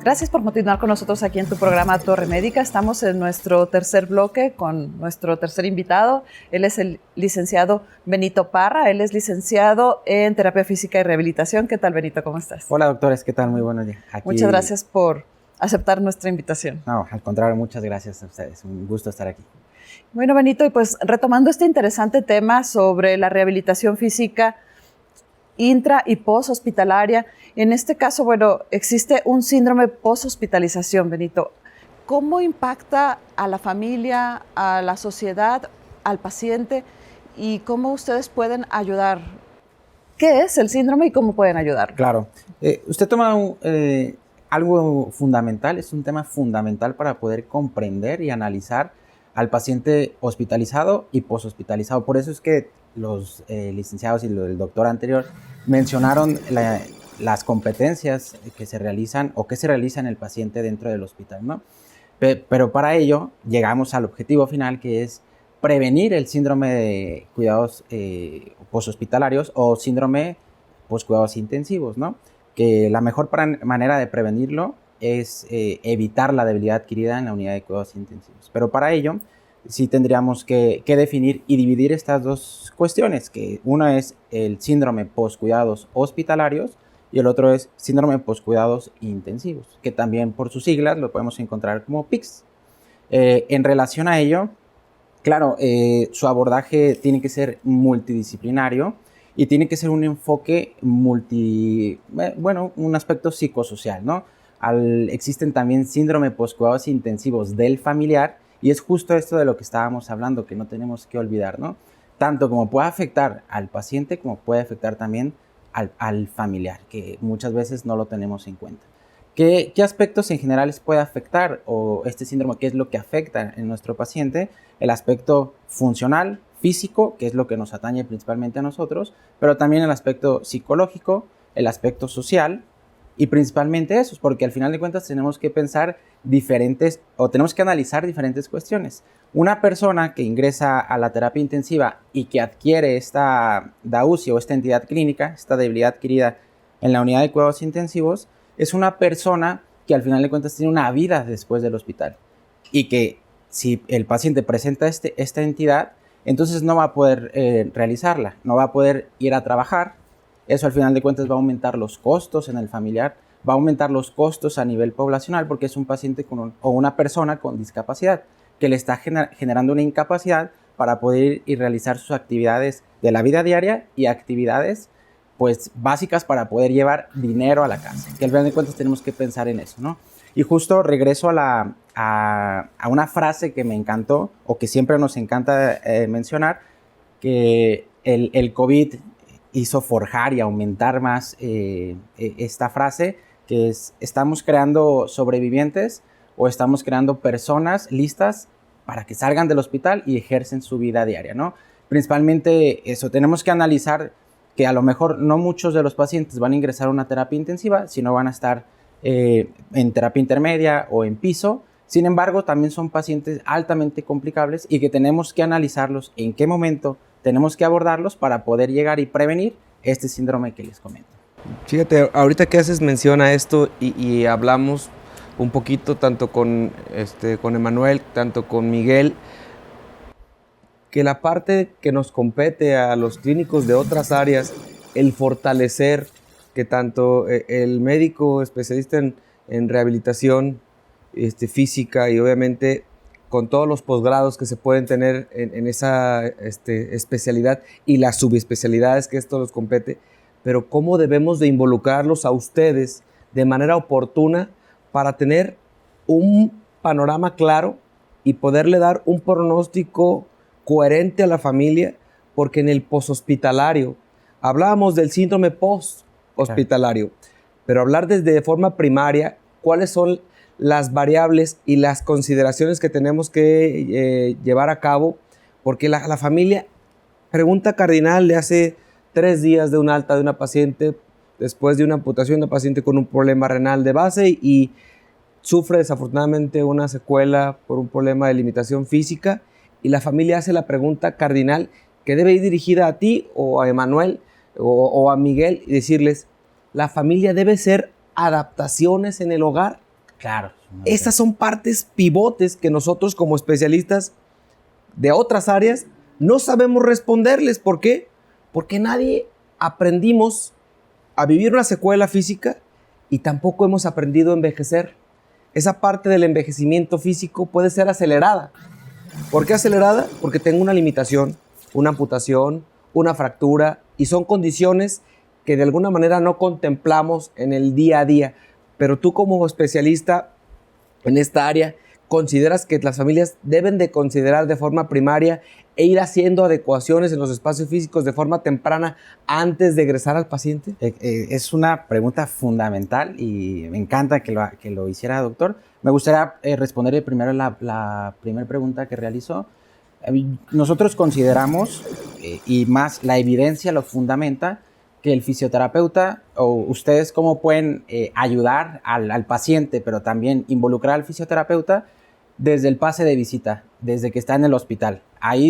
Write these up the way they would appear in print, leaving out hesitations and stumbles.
Gracias por continuar con nosotros aquí en tu programa Torre Médica. Estamos en nuestro tercer bloque con nuestro tercer invitado. Él es el licenciado Benito Parra. Él es licenciado en Terapia Física y Rehabilitación. ¿Qué tal, Benito? ¿Cómo estás? Hola, doctores. ¿Qué tal? Muy buenos días. Muchas gracias por aceptar nuestra invitación. No, al contrario, muchas gracias a ustedes. Un gusto estar aquí. Bueno, Benito, y pues retomando este interesante tema sobre la rehabilitación física intra y post-hospitalaria. En este caso, bueno, existe un síndrome post-hospitalización, Benito. ¿Cómo impacta a la familia, a la sociedad, al paciente y cómo ustedes pueden ayudar? ¿Qué es el síndrome y cómo pueden ayudar? Claro. Usted toma algo fundamental, es un tema fundamental para poder comprender y analizar al paciente hospitalizado y post-hospitalizado. Por eso es que los licenciados y el doctor anterior mencionaron las competencias que se realizan o que se realizan en el paciente dentro del hospital, ¿no? Pero para ello llegamos al objetivo final, que es prevenir el síndrome de cuidados post-hospitalarios o síndrome post-cuidados intensivos, ¿no? Que la mejor manera de prevenirlo es evitar la debilidad adquirida en la unidad de cuidados intensivos. Pero para ello sí tendríamos que definir y dividir estas dos cuestiones, que una es el síndrome post-cuidados hospitalarios y el otro es síndrome post-cuidados intensivos, que también por sus siglas lo podemos encontrar como PICS. En relación a ello, claro, su abordaje tiene que ser multidisciplinario y tiene que ser un enfoque un aspecto psicosocial, ¿no? Existen también síndrome post-cuidados intensivos del familiar, y es justo esto de lo que estábamos hablando, que no tenemos que olvidar, ¿no? Tanto como puede afectar al paciente, como puede afectar también al familiar, que muchas veces no lo tenemos en cuenta. ¿Qué aspectos en general puede afectar o este síndrome? ¿Qué es lo que afecta en nuestro paciente? El aspecto funcional, físico, que es lo que nos atañe principalmente a nosotros, pero también el aspecto psicológico, el aspecto social, y principalmente eso, porque al final de cuentas tenemos que pensar diferentes o tenemos que analizar diferentes cuestiones. Una persona que ingresa a la terapia intensiva y que adquiere esta DAUCI o esta entidad clínica, esta debilidad adquirida en la unidad de cuidados intensivos, es una persona que al final de cuentas tiene una vida después del hospital, y que si el paciente presenta esta entidad, entonces no va a poder realizarla, no va a poder ir a trabajar. Eso al final de cuentas va a aumentar los costos en el familiar, va a aumentar los costos a nivel poblacional, porque es un paciente o una persona con discapacidad que le está generando una incapacidad para poder ir y realizar sus actividades de la vida diaria y actividades pues básicas para poder llevar dinero a la casa, que al final de cuentas tenemos que pensar en eso, ¿no? Y justo regreso a una frase que me encantó o que siempre nos encanta mencionar, que el COVID hizo forjar y aumentar más esta frase, que es: estamos creando sobrevivientes o estamos creando personas listas para que salgan del hospital y ejercen su vida diaria, ¿no? Principalmente eso, tenemos que analizar que a lo mejor no muchos de los pacientes van a ingresar a una terapia intensiva, sino van a estar en terapia intermedia o en piso. Sin embargo, también son pacientes altamente complicables y que tenemos que analizarlos en qué momento tenemos que abordarlos para poder llegar y prevenir este síndrome que les comento. Fíjate, ahorita que haces mención a esto y hablamos un poquito tanto con Emanuel, tanto con Miguel, que la parte que nos compete a los clínicos de otras áreas, el fortalecer que tanto el médico especialista en rehabilitación física y obviamente con todos los posgrados que se pueden tener en esa especialidad y las subespecialidades que esto los compete, pero cómo debemos de involucrarlos a ustedes de manera oportuna para tener un panorama claro y poderle dar un pronóstico coherente a la familia, porque en el poshospitalario, hablábamos del síndrome post-hospitalario, pero hablar desde de forma primaria, cuáles son las variables y las consideraciones que tenemos que llevar a cabo, porque la familia, pregunta cardinal de hace 3 días de un alta de una paciente, después de una amputación de una paciente con un problema renal de base y sufre desafortunadamente una secuela por un problema de limitación física, y la familia hace la pregunta cardinal que debe ir dirigida a ti o a Emanuel o a Miguel y decirles: la familia debe ser adaptaciones en el hogar Claro. Esas son partes pivotes que nosotros como especialistas de otras áreas no sabemos responderles. ¿Por qué? Porque nadie aprendimos a vivir una secuela física y tampoco hemos aprendido a envejecer. Esa parte del envejecimiento físico puede ser acelerada. ¿Por qué acelerada? Porque tengo una limitación, una amputación, una fractura, y son condiciones que de alguna manera no contemplamos en el día a día. Pero tú como especialista en esta área, ¿consideras que las familias deben de considerar de forma primaria e ir haciendo adecuaciones en los espacios físicos de forma temprana antes de egresar al paciente? Es una pregunta fundamental y me encanta que lo hiciera, doctor. Me gustaría responderle primero la primera pregunta que realizó. Nosotros consideramos, y más la evidencia lo fundamenta, que el fisioterapeuta o ustedes cómo pueden ayudar al paciente, pero también involucrar al fisioterapeuta desde el pase de visita, desde que está en el hospital.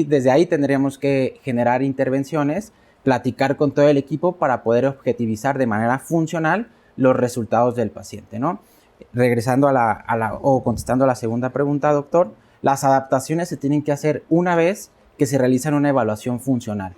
Desde ahí tendríamos que generar intervenciones, platicar con todo el equipo para poder objetivizar de manera funcional los resultados del paciente, ¿no? Regresando o contestando a la segunda pregunta, doctor, las adaptaciones se tienen que hacer una vez que se realiza una evaluación funcional.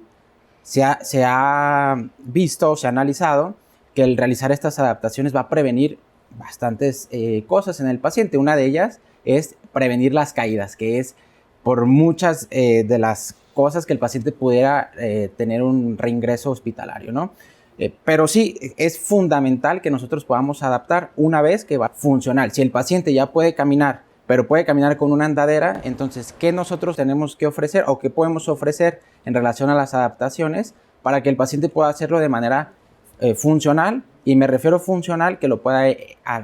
Se ha visto, se ha analizado que el realizar estas adaptaciones va a prevenir bastantes cosas en el paciente. Una de ellas es prevenir las caídas, que es por muchas de las cosas que el paciente pudiera tener un reingreso hospitalario, ¿no? Pero sí, es fundamental que nosotros podamos adaptar una vez que va funcional. Si el paciente ya puede caminar, pero puede caminar con una andadera, entonces, ¿qué nosotros tenemos que ofrecer o qué podemos ofrecer en relación a las adaptaciones para que el paciente pueda hacerlo de manera funcional? Y me refiero funcional, que lo pueda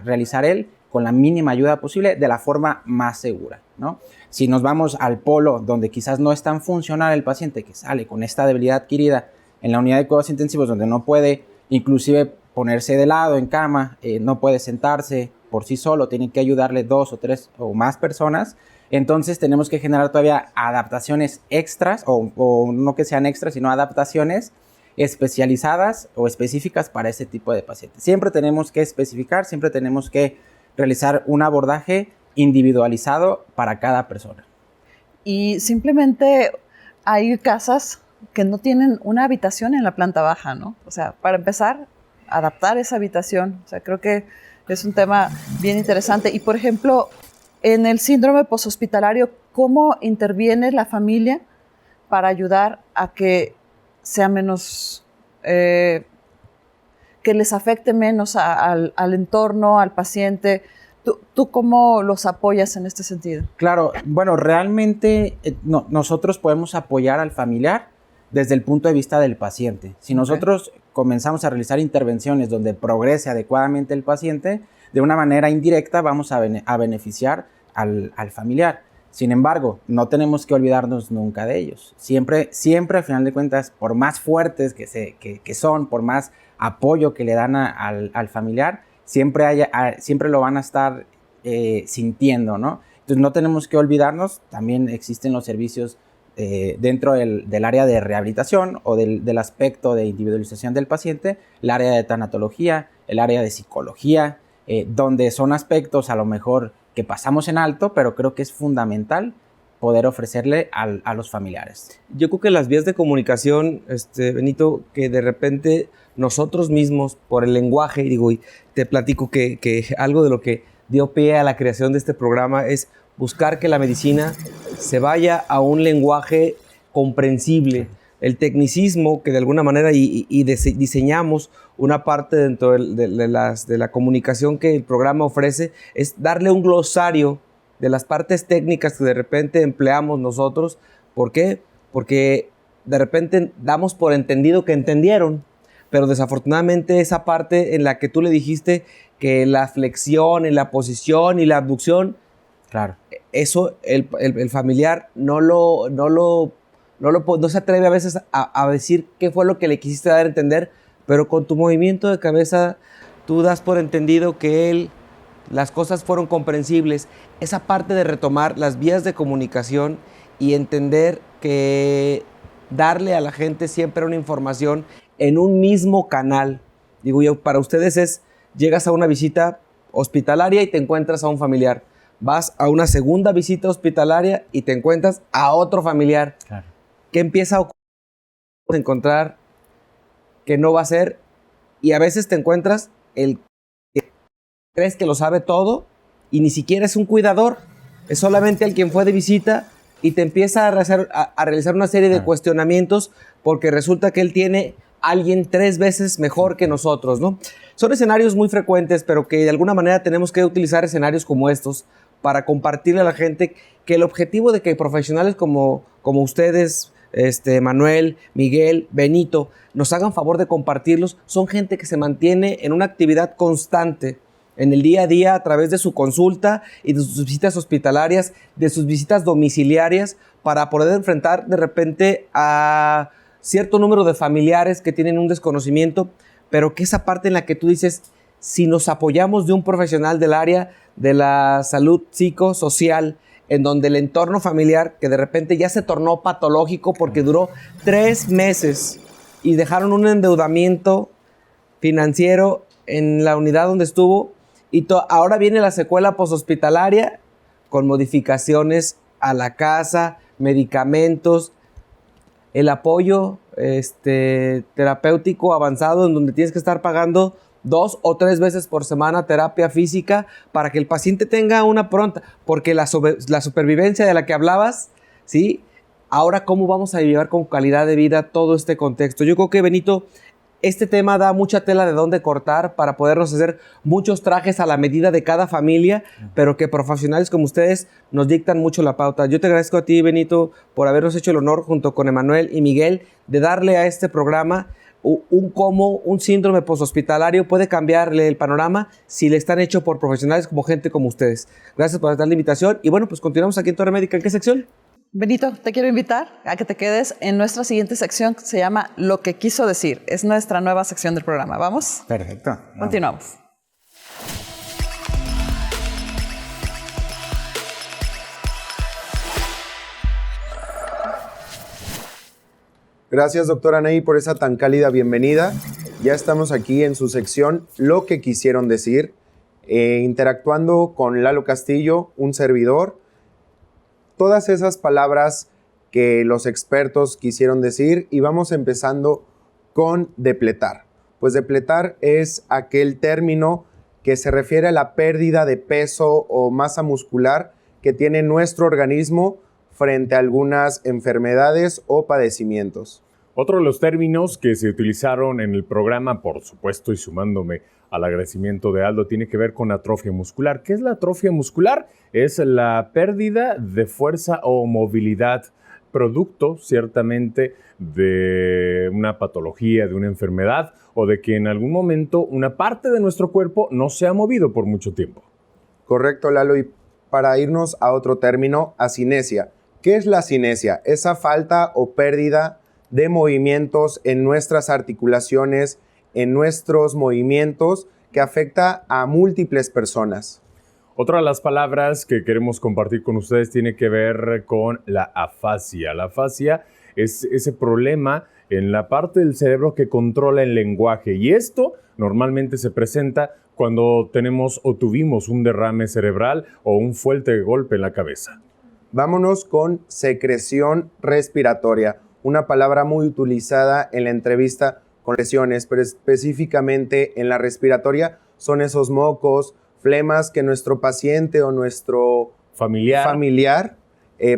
realizar él con la mínima ayuda posible de la forma más segura, ¿no? Si nos vamos al polo donde quizás no es tan funcional el paciente, que sale con esta debilidad adquirida en la unidad de cuidados intensivos, donde no puede inclusive ponerse de lado en cama, no puede sentarse por sí solo, tienen que ayudarle 2 o 3 o más personas, entonces tenemos que generar todavía adaptaciones extras, o no que sean extras, sino adaptaciones especializadas o específicas para ese tipo de pacientes. Siempre tenemos que especificar, siempre tenemos que realizar un abordaje individualizado para cada persona. Y simplemente hay casas que no tienen una habitación en la planta baja, ¿no? O sea, para empezar, adaptar esa habitación. O sea, creo que es un tema bien interesante. Y, por ejemplo, en el síndrome poshospitalario, ¿cómo interviene la familia para ayudar a que sea menos, que les afecte menos al entorno, al paciente? ¿Tú cómo los apoyas en este sentido? Claro, bueno, realmente nosotros podemos apoyar al familiar desde el punto de vista del paciente. Si nosotros comenzamos a realizar intervenciones donde progrese adecuadamente el paciente, de una manera indirecta vamos a beneficiar al familiar. Sin embargo, no tenemos que olvidarnos nunca de ellos. Siempre al final de cuentas, por más fuertes que son, por más apoyo que le dan al familiar, siempre lo van a estar sintiendo, ¿no? Entonces no tenemos que olvidarnos, también existen los servicios dentro del área de rehabilitación o del aspecto de individualización del paciente, el área de tanatología, el área de psicología, donde son aspectos a lo mejor que pasamos en alto, pero creo que es fundamental poder ofrecerle a los familiares. Yo creo que las vías de comunicación, Benito, que de repente nosotros mismos, por el lenguaje, y te platico que algo de lo que dio pie a la creación de este programa es buscar que la medicina se vaya a un lenguaje comprensible. El tecnicismo, que de alguna manera diseñamos una parte dentro de la comunicación que el programa ofrece, es darle un glosario de las partes técnicas que de repente empleamos nosotros. ¿Por qué? Porque de repente damos por entendido que entendieron, pero desafortunadamente esa parte en la que tú le dijiste que la flexión, y la posición y la abducción, claro, eso el familiar no se atreve a veces a decir qué fue lo que le quisiste dar a entender, pero con tu movimiento de cabeza tú das por entendido que las cosas fueron comprensibles. Esa parte de retomar las vías de comunicación y entender que darle a la gente siempre una información en un mismo canal. Digo yo, para ustedes llegas a una visita hospitalaria y te encuentras a un familiar. Vas a una segunda visita hospitalaria y te encuentras a otro familiar. Claro. ¿Qué empieza a encontrar que no va a ser? Y a veces te encuentras el que crees que lo sabe todo y ni siquiera es un cuidador, es solamente el quien fue de visita y te empieza a realizar una serie de cuestionamientos porque resulta que él tiene a alguien 3 veces mejor que nosotros, ¿no? Son escenarios muy frecuentes, pero que de alguna manera tenemos que utilizar escenarios como estos para compartirle a la gente que el objetivo de que profesionales como ustedes, Manuel, Miguel, Benito, nos hagan favor de compartirlos, son gente que se mantiene en una actividad constante en el día a día a través de su consulta y de sus visitas hospitalarias, de sus visitas domiciliarias, para poder enfrentar de repente a cierto número de familiares que tienen un desconocimiento, pero que esa parte en la que tú dices, si nos apoyamos de un profesional del área de la salud psicosocial, en donde el entorno familiar, que de repente ya se tornó patológico porque duró 3 meses y dejaron un endeudamiento financiero en la unidad donde estuvo, y ahora viene la secuela poshospitalaria con modificaciones a la casa, medicamentos, el apoyo terapéutico avanzado en donde tienes que estar pagando 2 o 3 veces por semana terapia física para que el paciente tenga una pronta, porque la supervivencia de la que hablabas, ¿sí? Ahora, ¿cómo vamos a llevar con calidad de vida todo este contexto? Yo creo que, Benito, este tema da mucha tela de dónde cortar para podernos hacer muchos trajes a la medida de cada familia, pero que profesionales como ustedes nos dictan mucho la pauta. Yo te agradezco a ti, Benito, por habernos hecho el honor, junto con Emanuel y Miguel, de darle a este programa cómo un síndrome poshospitalario puede cambiarle el panorama si le están hechos por profesionales como gente como ustedes. Gracias por dar la invitación y bueno, pues continuamos aquí en Torre Médica. ¿En qué sección? Benito, te quiero invitar a que te quedes en nuestra siguiente sección que se llama Lo que quiso decir. Es nuestra nueva sección del programa. ¿Vamos? Perfecto. Continuamos. Gracias, doctora Ney, por esa tan cálida bienvenida. Ya estamos aquí en su sección Lo que quisieron decir, interactuando con Lalo Castillo, un servidor. Todas esas palabras que los expertos quisieron decir y vamos empezando con depletar. Pues depletar es aquel término que se refiere a la pérdida de peso o masa muscular que tiene nuestro organismo frente a algunas enfermedades o padecimientos. Otro de los términos que se utilizaron en el programa, por supuesto, y sumándome al agradecimiento de Aldo, tiene que ver con atrofia muscular. ¿Qué es la atrofia muscular? Es la pérdida de fuerza o movilidad, producto ciertamente de una patología, de una enfermedad o de que en algún momento una parte de nuestro cuerpo no se ha movido por mucho tiempo. Correcto, Lalo. Y para irnos a otro término, asinesia. ¿Qué es la asinesia? Esa falta o pérdida de movimientos en nuestras articulaciones, en nuestros movimientos, que afecta a múltiples personas. Otra de las palabras que queremos compartir con ustedes tiene que ver con la afasia. La afasia es ese problema en la parte del cerebro que controla el lenguaje, y esto normalmente se presenta cuando tenemos o tuvimos un derrame cerebral o un fuerte golpe en la cabeza. Vámonos con secreción respiratoria, una palabra muy utilizada en la entrevista con lesiones, pero específicamente en la respiratoria son esos mocos, flemas que nuestro paciente o nuestro familiar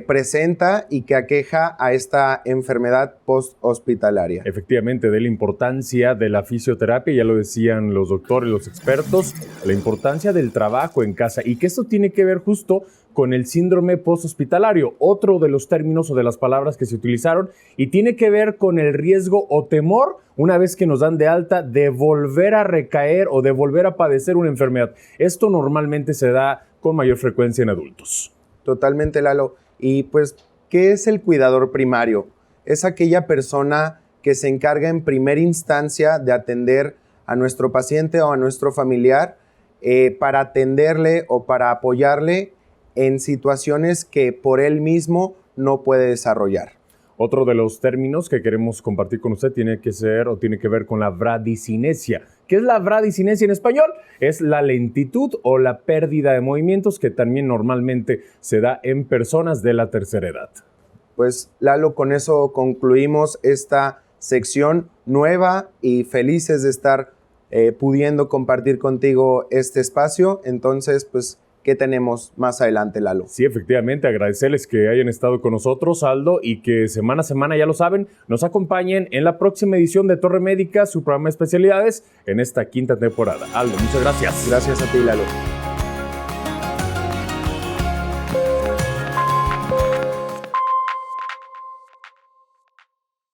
presenta y que aqueja a esta enfermedad post-hospitalaria. Efectivamente, de la importancia de la fisioterapia, ya lo decían los doctores, los expertos, la importancia del trabajo en casa y que esto tiene que ver justo con el síndrome post-hospitalario, otro de los términos o de las palabras que se utilizaron, y tiene que ver con el riesgo o temor, una vez que nos dan de alta, de volver a recaer o de volver a padecer una enfermedad. Esto normalmente se da con mayor frecuencia en adultos. Totalmente, Lalo. Y pues, ¿qué es el cuidador primario? Es aquella persona que se encarga en primera instancia de atender a nuestro paciente o a nuestro familiar para atenderle o para apoyarle en situaciones que por él mismo no puede desarrollar. Otro de los términos que queremos compartir con usted tiene que ver con la bradicinesia. ¿Qué es la bradicinesia en español? Es la lentitud o la pérdida de movimientos que también normalmente se da en personas de la tercera edad. Pues Lalo, con eso concluimos esta sección nueva y felices de estar pudiendo compartir contigo este espacio. Entonces, pues, ¿qué tenemos más adelante, Lalo? Sí, efectivamente, agradecerles que hayan estado con nosotros, Aldo, y que semana a semana, ya lo saben, nos acompañen en la próxima edición de Torre Médica, su programa de especialidades, en esta quinta temporada. Aldo, muchas gracias. Gracias a ti, Lalo.